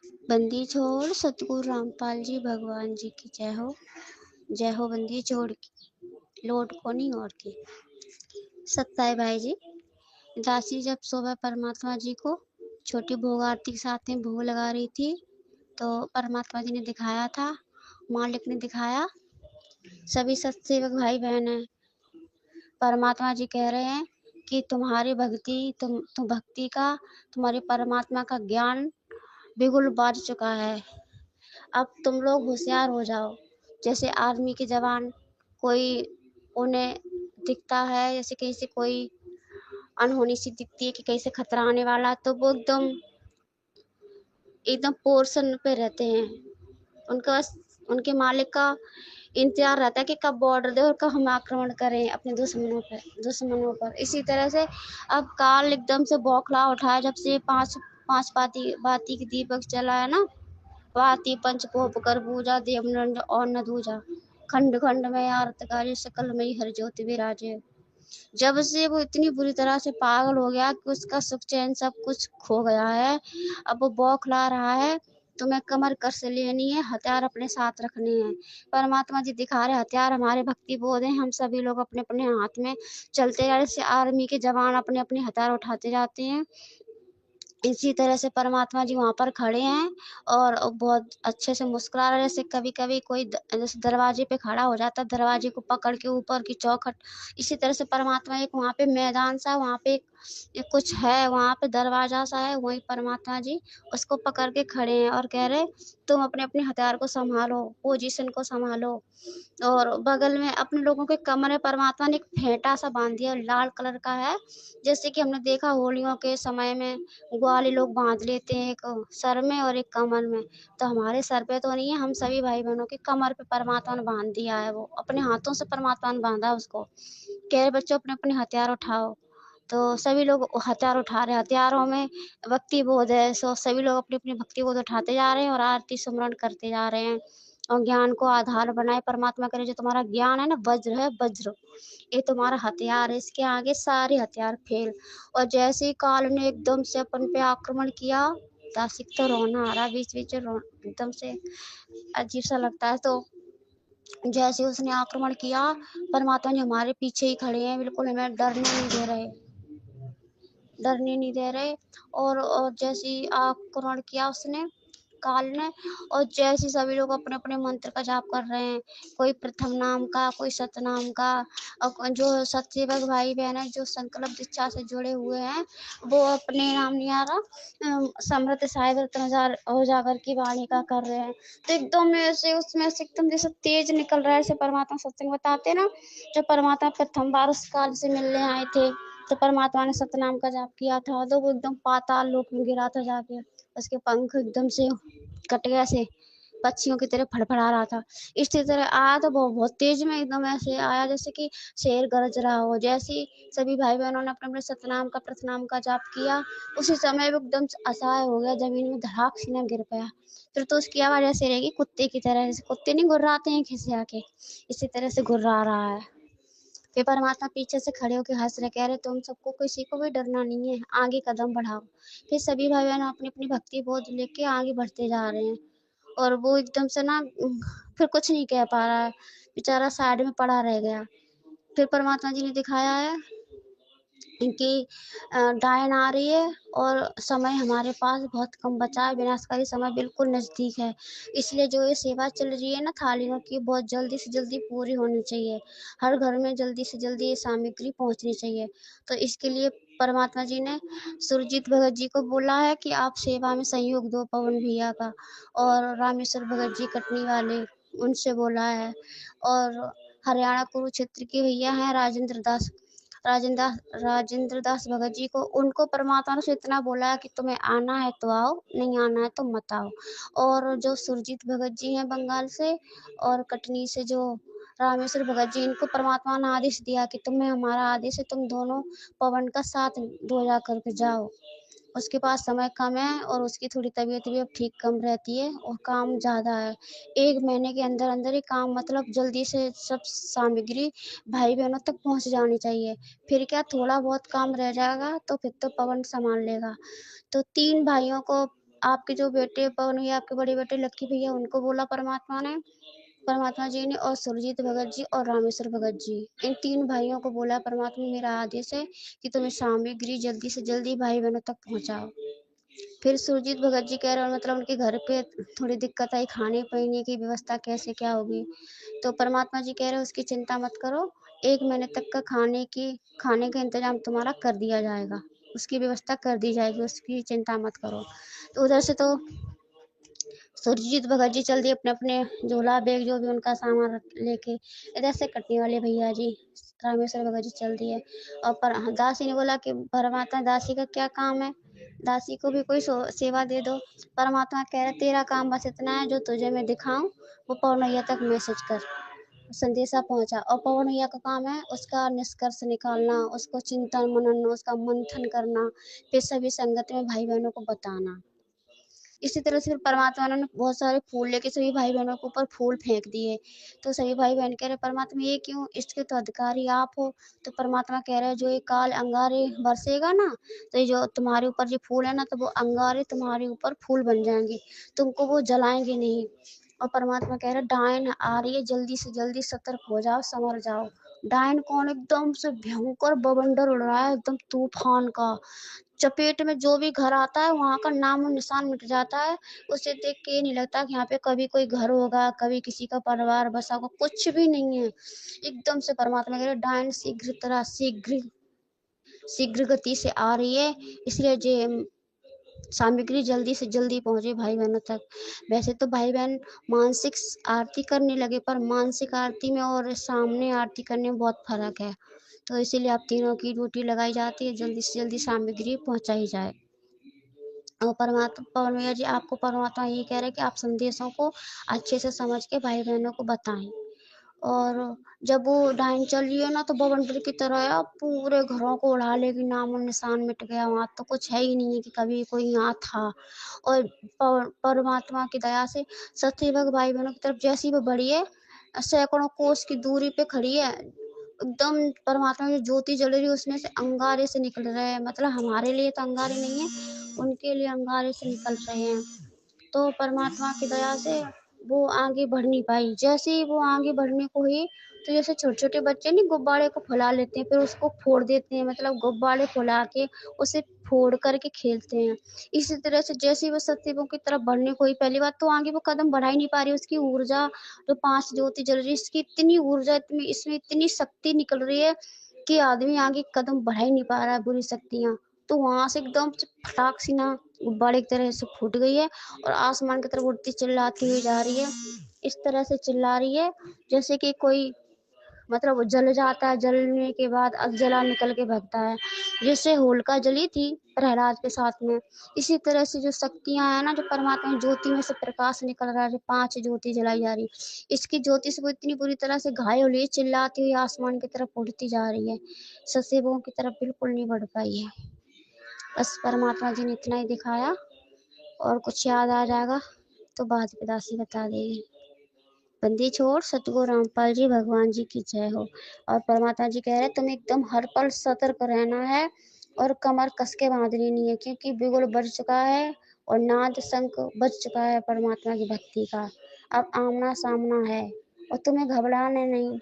बंदी छोड़ सतगुरु रामपाल जी भगवान जी की जय हो बंदी छोड़ की लोट को नहीं और की। सत्ताए भाई जी, दासी जब सुबह परमात्मा जी को छोटी भोग आरती के साथ में भोग लगा रही थी तो परमात्मा जी ने दिखाया था, मालिक ने दिखाया। सभी सत्सेवक भाई बहन हैं, परमात्मा जी कह रहे हैं कि तुम्हारी भक्ति तुम भक्ति का, तुम्हारे परमात्मा का ज्ञान बिगुल बाज चुका है। अब तुम लोग होशियार हो जाओ। जैसे आर्मी के जवान, कोई उन्हें दिखता है जैसे कहीं से कोई अनहोनी सी दिखती है कि कहीं से खतरा आने वाला, तो वो एकदम एकदम पोर्शन पे रहते हैं। उनका बस उनके मालिक का इंतजार रहता है कि कब बॉर्डर दे और कब हम आक्रमण करें अपने दुश्मनों पर। इसी तरह से अब काल एकदम से बौखला उठा है, जब से पांच पांच बाती बाती की दीपक जला है ना। वाती पंचकोप कर पूजा देवनंद और न दूजा, खंड खंड में आरत काली सकल में हर ज्योति विराजे। जब से वो इतनी बुरी तरह से पागल हो गया कि उसका सुख चैन सब कुछ खो गया है। अब वो बौखला रहा है। तुम्हें कमर कस से लेनी है, हथियार अपने साथ रखने हैं। परमात्मा जी दिखा रहे हथियार हमारे भक्ति बोध है। हम सभी लोग अपने अपने हाथ में चलते जा रहे, आर्मी के जवान अपने अपने हथियार उठाते जाते हैं। इसी तरह से परमात्मा जी वहां पर खड़े हैं और बहुत अच्छे से मुस्कुरा रहे हैं। जैसे कभी कभी कोई जैसे दरवाजे पे खड़ा हो जाता है, दरवाजे को पकड़ के ऊपर की चौखट, इसी तरह से परमात्मा एक वहां पे मैदान सा, वहां पे एक कुछ है, वहां पे दरवाजा सा है, वही परमात्मा जी उसको पकड़ के खड़े हैं और कह रहे तुम अपने अपने हथियार को संभालो, पोजीशन को संभालो। और बगल में अपने लोगों के कमर में परमात्मा ने एक फेंटा सा बांध दिया, लाल कलर का है। जैसे कि हमने देखा होलियों के समय में ग्वाली लोग बांध लेते हैं, एक सर में और एक कमर में। तो हमारे सर पे तो नहीं है, हम सभी भाई बहनों के कमर पे परमात्मा ने बांध दिया है। वो अपने हाथों से परमात्मा ने बांधा उसको। कह रहे बच्चों अपने अपने हथियार उठाओ। तो सभी लोग हथियार उठा रहे हैं, हथियारों में भक्ति बोध है, सो सभी लोग अपनी अपनी भक्ति बोध उठाते जा रहे हैं और आरती सुमरन करते जा रहे हैं। और ज्ञान को आधार बनाए परमात्मा करे, जो तुम्हारा ज्ञान है ना, वज्र है, वज्र ये तुम्हारा हथियार है, इसके आगे सारे हथियार फेल। और जैसे ही काल ने एकदम से अपन पे आक्रमण किया, दासिक तो रोना आ रहा बीच बीच में, एकदम से अजीब सा लगता है। तो जैसे उसने आक्रमण किया, परमात्मा जी हमारे पीछे ही खड़े हैं, बिल्कुल हमें डरने नहीं दे रहे। और जैसे ही आक्रमण किया उसने, काल ने, और जैसे सभी लोग अपने अपने मंत्र का जाप कर रहे हैं, कोई प्रथम नाम का, कोई सतनाम का। और जो सतसेवक भाई बहन है, जो संकल्प दीक्षा से जुड़े हुए हैं, वो अपने नाम नहीं आ रहा, समृत साहिब उजागर की वाणी का कर रहे हैं। तो एकदम ऐसे उसमें से एकदम जैसे तेज निकल रहा है, जैसे परमात्मा सत्संग बताते ना, जब परमात्मा प्रथम बार उस काल से मिलने आए थे, तो परमात्मा ने सतनाम का जाप किया था, तो वो एकदम पाताल लोक में गिरा था जाके। उसके पंख एकदम से कट गया, से पक्षियों की तरह फड़फड़ा रहा था। इसी तरह आया तो वो बहुत तेज में एकदम ऐसे आया, जैसे कि शेर गरज रहा हो। जैसे ही सभी भाई बहनों ने अपने अपने सतनाम का प्रथनाम का जाप किया, उसी समय वो एकदम असहाय हो गया, जमीन में धड़ाक से न गिर पाया। फिर तो उसकी आवाज ऐसे रहेगी कुत्ते की तरह, जैसे कुत्ते नहीं गुर्राते हैं खिसिया आके, इसी तरह से गुर्रा रहा है। फिर परमात्मा पीछे से खड़े होकर हंस रहे, कह रहे तुम सबको किसी को भी डरना नहीं है, आगे कदम बढ़ाओ। फिर सभी भाई बहन अपनी अपनी भक्ति बोध लेके आगे बढ़ते जा रहे हैं। और वो एकदम से ना फिर कुछ नहीं कह पा रहा है, बेचारा साइड में पड़ा रह गया। फिर परमात्मा जी ने दिखाया है कि डायन आ रही है और समय हमारे पास बहुत कम बचा है, विनाशकारी समय बिल्कुल नज़दीक है। इसलिए जो ये सेवा चल रही है ना थालियों की, बहुत जल्दी से जल्दी पूरी होनी चाहिए। हर घर में जल्दी से जल्दी ये सामग्री पहुंचनी चाहिए। तो इसके लिए परमात्मा जी ने सुरजीत भगत जी को बोला है कि आप सेवा में सहयोग दो, पवन भैया का। और रामेश्वर भगत जी कटनी वाले, उनसे बोला है। और हरियाणा कुरुक्षेत्र के भैया हैं राजेंद्र दास भगत जी को, उनको परमात्मा ने इतना बोला है कि तुम्हें आना है तो आओ, नहीं आना है तो मत आओ। और जो सुरजीत भगत जी हैं बंगाल से, और कटनी से जो रामेश्वर भगत जी, इनको परमात्मा ने आदेश दिया कि तुम्हें हमारा आदेश है, तुम दोनों पवन का साथ दो जा करके जाओ। उसके पास समय कम है और उसकी थोड़ी तबीयत भी अब ठीक कम रहती है और काम ज़्यादा है। 1 महीने के अंदर अंदर ही काम, मतलब जल्दी से सब सामग्री भाई बहनों तक पहुंच जानी चाहिए। फिर क्या थोड़ा बहुत काम रह जाएगा तो फिर तो पवन संभाल लेगा। तो 3 भाइयों को आपके जो बेटे पवन भैया, आपके बड़े बेटे लक्की भैया, उनको बोला परमात्मा जी ने, और सुरजीत भगत जी और रामेश्वर भगत जी, इन 3 भाइयों को बोला परमात्मा मेरा आदेश है कि तुम सामग्री जल्दी से जल्दी भाई बहनों तक पहुंचाओ। फिर सुरजीत भगत जी कह रहे हैं, मतलब उनके घर पे थोड़ी दिक्कत आई, खाने पीने की व्यवस्था कैसे क्या होगी। तो परमात्मा जी कह रहे हैं उसकी चिंता मत करो, 1 महीने तक का खाने का इंतजाम तुम्हारा कर दिया जाएगा, उसकी व्यवस्था कर दी जाएगी, उसकी चिंता मत करो। तो उधर से तो सुरजीत भगत जी चल दिए अपने अपने झोला बैग जो भी उनका सामान लेके। इधर से कटनी वाले भैया जी रामेश्वर भगत जी चल दिए। और पर दासी ने बोला कि परमात्मा, दासी का क्या काम है, दासी को भी कोई सेवा दे दो। परमात्मा कह रहे तेरा काम बस इतना है, जो तुझे मैं दिखाऊं वो पौनैया तक मैसेज कर, संदेशा पहुंचा। और पवन भैया का काम है उसका निष्कर्ष निकालना, उसको चिंतन मनन, उसका मंथन करना, फिर सभी संगत में भाई बहनों को बताना। इसी तरह से फिर परमात्मा ने बहुत सारे फूल लेके सभी भाई बहनों के ऊपर फूल फेंक दिए। तो सभी भाई बहन कह रहे परमात्मा ये क्यों, इसके तो अधिकारी आप हो। तो परमात्मा कह रहे जो ये काल अंगारे बरसेगा ना, तो ये जो तुम्हारे ऊपर जो फूल है ना, तो वो अंगारे तुम्हारे ऊपर फूल बन जाएंगे, तुमको वो जलाएंगे नहीं। और परमात्मा कह रहे डायन आ रही है, जल्दी से जल्दी सतर्क हो जाओ, संभल जाओ। डायन कौन, एकदम से भयंकर बवंडर उड़ रहा है, एकदम तूफान का। चपेट में जो भी घर आता है वहां का नामो निशान मिट जाता है। उसे देख के ये नहीं लगता कि यहाँ पे कभी कोई घर होगा, कभी किसी का परिवार बसा होगा, कुछ भी नहीं है। एकदम से परमात्मा कह रहे डायन शीघ्र गति से आ रही है, इसलिए जे सामग्री जल्दी से जल्दी पहुंचे भाई बहनों तक। वैसे तो भाई बहन मानसिक आरती करने लगे, पर मानसिक आरती में और सामने आरती करने में बहुत फर्क है। तो इसीलिए आप तीनों की ड्यूटी लगाई जाती है, जल्दी से जल्दी सामग्री पहुंचाई जाए। और परमात्मा पवन भैया जी आपको परमात्मा ये कह रहे हैं कि आप संदेशों को अच्छे से समझ के भाई बहनों को बताएं। और जब वो डाइन चल रही है ना, तो बवंडर की तरह है, पूरे घरों को उड़ा लेगी, नामो निशान मिट गया, वहां तो कुछ है ही नहीं है कि कभी कोई यहाँ था। और परमात्मा की दया से सत्यवक भाई बहनों की तरफ जैसी वो बढ़ी है, सैकड़ों कोस की दूरी पे खड़ी है, एकदम परमात्मा की ज्योति जल रही है, उसमें से अंगारे से निकल रहे हैं। मतलब हमारे लिए तो अंगारे नहीं है, उनके लिए अंगारे से निकल रहे हैं। तो परमात्मा की दया से वो आगे बढ़ नहीं पाई। जैसे ही वो आगे बढ़ने को हुई, तो जैसे छोटे छोटे बच्चे नहीं गुब्बारे को फुला लेते हैं, फिर उसको फोड़ देते हैं, मतलब गुब्बारे फुला के उसे फोड़ करके खेलते हैं। इसी तरह से जैसे ही वो सत्संगों की तरफ बढ़ने को हुई, पहली बात तो आगे वो कदम बढ़ा ही नहीं पा रही। उसकी ऊर्जा जो 5 ज्योति जल रही है, इसकी इतनी ऊर्जा, इतनी इसमें इतनी शक्ति निकल रही है कि आदमी आगे कदम बढ़ा ही नहीं पा रहा है, बुरी शक्तियां। तो वहां से एकदम से फटाक सी ना गुब्बारे की तरह से फूट गई है, और आसमान की तरफ उड़ती चिल्लाती हुई जा रही है। इस तरह से चिल्ला रही है जैसे कि कोई, मतलब वो जल जाता है, जलने के बाद जला निकल के भगता है, जैसे होलिका जली थी प्रहलाद के साथ में। इसी तरह से जो शक्तियां है ना, जो परमात्मा ज्योति में से प्रकाश निकल रहा है, जो 5 ज्योति जलाई जा रही, इसकी ज्योति से वो इतनी बुरी तरह से घायल हुई, चिल्लाती हुई आसमान की तरफ उड़ती जा रही है, ससेबों की तरफ बिल्कुल नहीं बढ़ पाई है। बस परमात्मा जी ने इतना ही दिखाया, और कुछ याद आ जाएगा तो बाद में दासी बता देगी। बंदी छोड़, सतगुरु रामपाल जी भगवान जी की जय हो। और परमात्मा जी कह रहे हैं तुम्हें एकदम हर पल सतर्क रहना है, और कमर कस के बांधनी नहीं है, क्योंकि बिगुल बढ़ चुका है और नाद शंख बज चुका है परमात्मा की भक्ति का। अब आमना सामना है, और तुम्हें घबराना नहीं।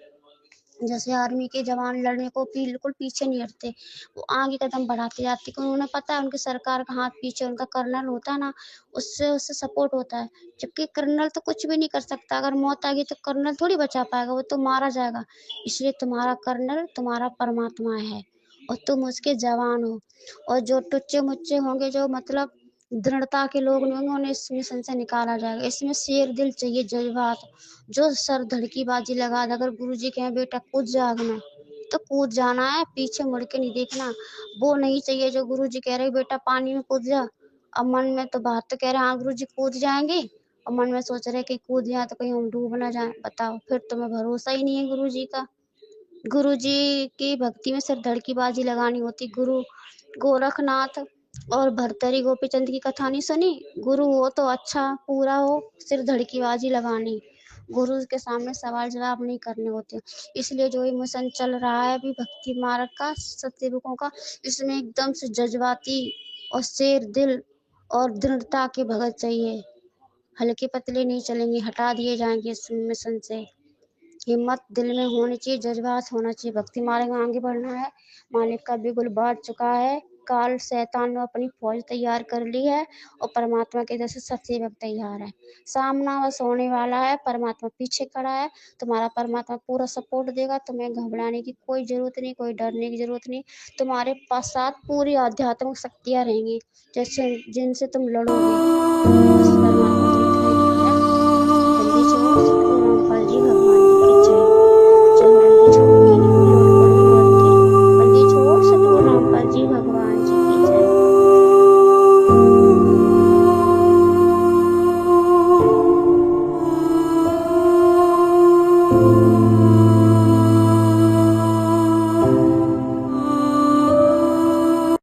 जैसे आर्मी के जवान लड़ने को बिल्कुल पीछे नहीं हटते, वो आगे कदम बढ़ाते जाते, क्योंकि उन्हें पता है उनकी सरकार का हाथ पीछे, उनका कर्नल होता है ना, उससे उससे सपोर्ट होता है। जबकि कर्नल तो कुछ भी नहीं कर सकता, अगर मौत आ गई तो कर्नल थोड़ी बचा पाएगा, वो तो मारा जाएगा। इसलिए तुम्हारा कर्नल तुम्हारा परमात्मा है, और तुम उसके जवान हो। और जो टुच्चे मुच्चे होंगे, जो मतलब दृढ़ता के लोग नहीं होंगे, उन्हें इस मिशन से निकाला जाएगा। इसमें शेर दिल चाहिए, जज्बात। जो सर धड़की बाजी लगा दे, अगर गुरु जी कहें बेटा कूद जा आग में, तो कूद जाना है, पीछे मुड़ के नहीं देखना। वो नहीं चाहिए जो गुरु जी कह रहे बेटा पानी में कूद जा, अब मन में तो बात तो कह रहे हाँ गुरु जी कूद जाएंगे, और मन में सोच रहे कि कूद जाए तो कहीं हम डूब ना जाए। बताओ, फिर तुम्हें भरोसा ही नहीं है गुरु जी का। गुरु जी की भक्ति में सिर्फ धड़की बाजी लगानी होती। गुरु गोरखनाथ और भर्तरी गोपीचंद की कथा नहीं सुनी? गुरु हो तो अच्छा पूरा हो, सिर्फ धड़की बाजी लगानी, गुरु के सामने सवाल जवाब नहीं करने होते। इसलिए जो ये मिशन चल रहा है अभी भक्ति मार्ग का, सत्सेवकों का, इसमें एकदम से जज्बाती और शेर दिल और दृढ़ता के भगत चाहिए। हल्के पतले नहीं चलेंगे, हटा दिए जाएंगे इस मिशन से। हिम्मत दिल में होनी चाहिए, जज्बात होना चाहिए, भक्ति मार्ग में आगे बढ़ना है। मालिक का बिगुल बांट चुका है, काल शैतान ने अपनी फौज तैयार कर ली है और परमात्मा की तरफ से सचेवक तैयार है। सामना बस होने वाला है, परमात्मा पीछे खड़ा है। तुम्हारा परमात्मा पूरा सपोर्ट देगा, तुम्हें घबराने की कोई जरूरत नहीं, कोई डरने की जरूरत नहीं। तुम्हारे पास साथ पूरी आध्यात्मिक शक्तियां रहेंगी जैसे जिनसे तुम लड़ोगे। बस परमात्मा